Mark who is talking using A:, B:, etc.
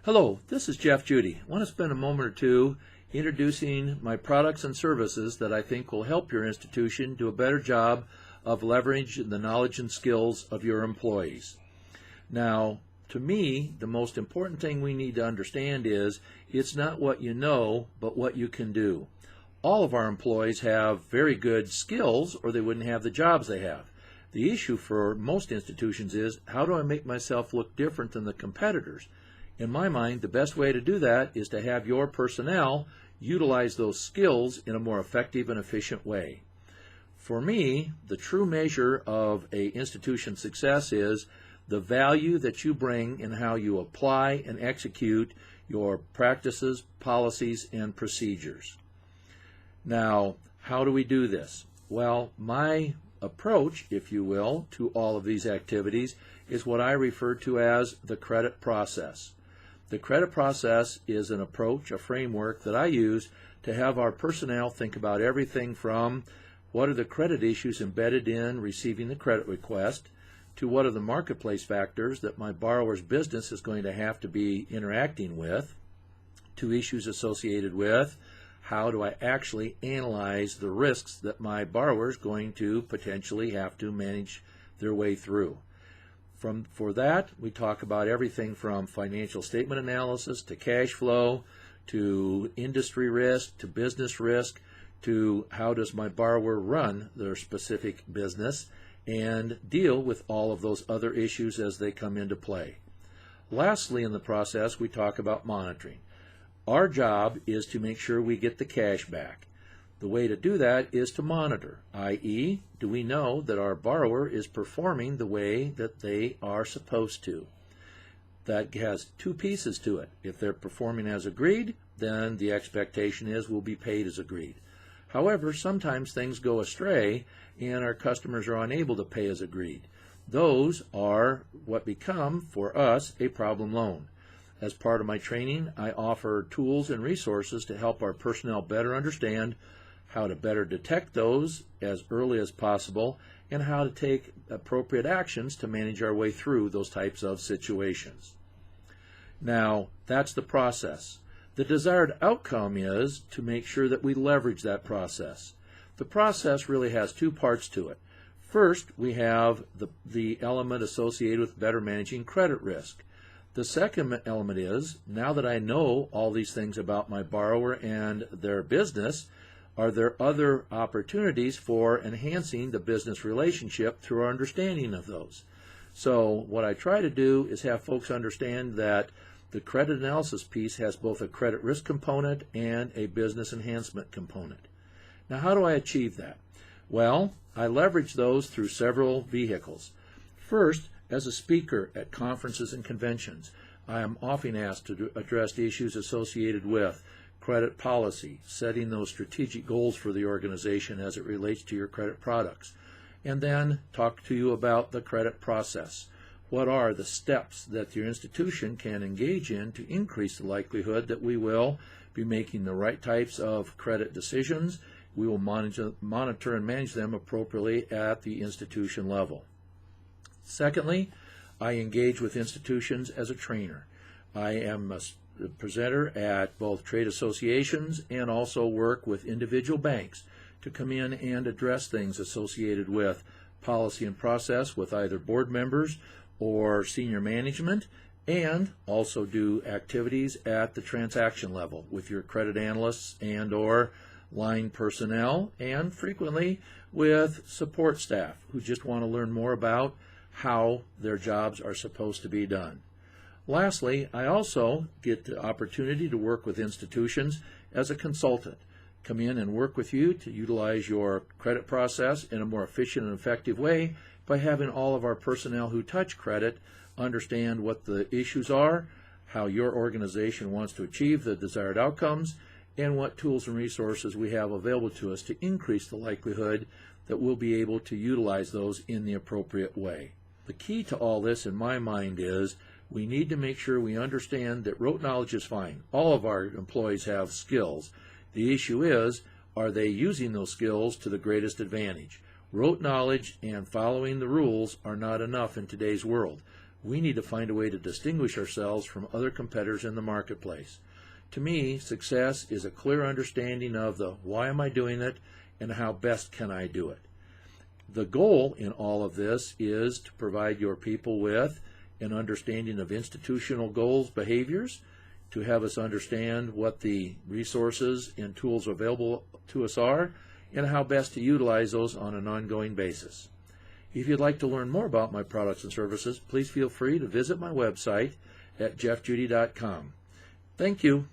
A: Hello, this is Jeff Judy. I want to spend a moment or two introducing my products and services that I think will help your institution do a better job of leveraging the knowledge and skills of your employees. Now, to me, the most important thing we need to understand is it's not what you know, but what you can do. All of our employees have very good skills or they wouldn't have the jobs they have. The issue for most institutions is, how do I make myself look different than the competitors? In my mind, the best way to do that is to have your personnel utilize those skills in a more effective and efficient way. For me, the true measure of an institution's success is the value that you bring in how you apply and execute your practices, policies, and procedures. Now, how do we do this? Well, my approach, if you will, to all of these activities is what I refer to as the credit process. The credit process is an approach, a framework that I use to have our personnel think about everything from what are the credit issues embedded in receiving the credit request, to what are the marketplace factors that my borrower's business is going to have to be interacting with, to issues associated with how do I actually analyze the risks that my borrower is going to potentially have to manage their way through. For that, we talk about everything from financial statement analysis to cash flow, to industry risk, to business risk, to how does my borrower run their specific business and deal with all of those other issues as they come into play. Lastly, in the process, we talk about monitoring. Our job is to make sure we get the cash back. The way to do that is to monitor, i.e., do we know that our borrower is performing the way that they are supposed to? That has two pieces to it. If they're performing as agreed, then the expectation is we'll be paid as agreed. However, sometimes things go astray and our customers are unable to pay as agreed. Those are what become, for us, a problem loan. As part of my training, I offer tools and resources to help our personnel better understand how to better detect those as early as possible, and how to take appropriate actions to manage our way through those types of situations. Now, that's the process. The desired outcome is to make sure that we leverage that process. The process really has two parts to it. First, we have the element associated with better managing credit risk. The second element is, now that I know all these things about my borrower and their business, are there other opportunities for enhancing the business relationship through our understanding of those? So what I try to do is have folks understand that the credit analysis piece has both a credit risk component and a business enhancement component. Now, how do I achieve that? Well, I leverage those through several vehicles. First, as a speaker at conferences and conventions, I am often asked to address issues associated with credit policy, setting those strategic goals for the organization as it relates to your credit products, and then talk to you about the credit process. What are the steps that your institution can engage in to increase the likelihood that we will be making the right types of credit decisions? We will monitor and manage them appropriately at the institution level. Secondly, I engage with institutions as a trainer. I am a presenter at both trade associations and also work with individual banks to come in and address things associated with policy and process with either board members or senior management, and also do activities at the transaction level with your credit analysts and or line personnel, and frequently with support staff who just want to learn more about how their jobs are supposed to be done. Lastly, I also get the opportunity to work with institutions as a consultant. Come in and work with you to utilize your credit process in a more efficient and effective way by having all of our personnel who touch credit understand what the issues are, how your organization wants to achieve the desired outcomes, and what tools and resources we have available to us to increase the likelihood that we'll be able to utilize those in the appropriate way. The key to all this, in my mind, is we need to make sure we understand that rote knowledge is fine. All of our employees have skills. The issue is, are they using those skills to the greatest advantage? Rote knowledge and following the rules are not enough in today's world. We need to find a way to distinguish ourselves from other competitors in the marketplace. To me, success is a clear understanding of the why am I doing it and how best can I do it. The goal in all of this is to provide your people with an understanding of institutional goals, behaviors, to have us understand what the resources and tools available to us are, and how best to utilize those on an ongoing basis. If you'd like to learn more about my products and services, please feel free to visit my website at jeffjudy.com. Thank you.